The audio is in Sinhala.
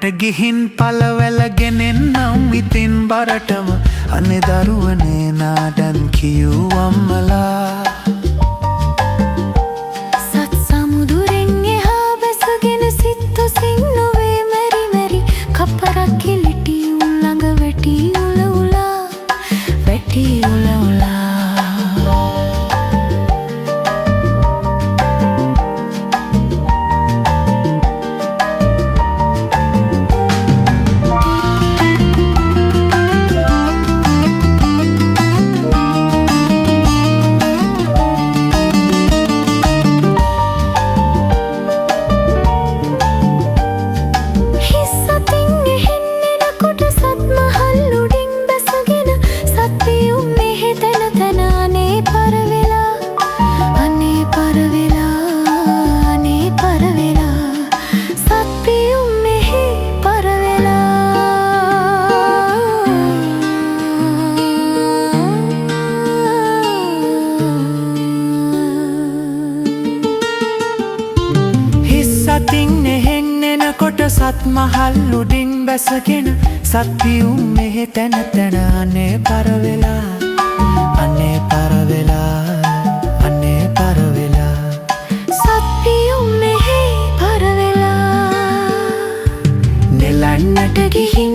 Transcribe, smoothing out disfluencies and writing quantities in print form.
නෙලන්නට ගිහින් පලවැලගෙන එන්නම් ඉතින් බරටම අනේ දරුවනේ නාඩන් කියූ අම්මලා සත් සමුදුරෙන් එහා බැසගෙන සිත්තුසින් නොවේ මැරි මැරි කපරක් කිලිටි උල්ලඟ වැටි උල උලා වැටි උල උලා සතින් එහෙන් එනකොට සත් මහල් උඩින් බැසගෙන සත් පියුම් මෙහෙ තැන තැන අනේ පරවෙලා අනේ පරවෙලා අනේ පරවෙලා සත් පියුම් මෙහෙ පරවෙලා නෙලන්නට ගිහින්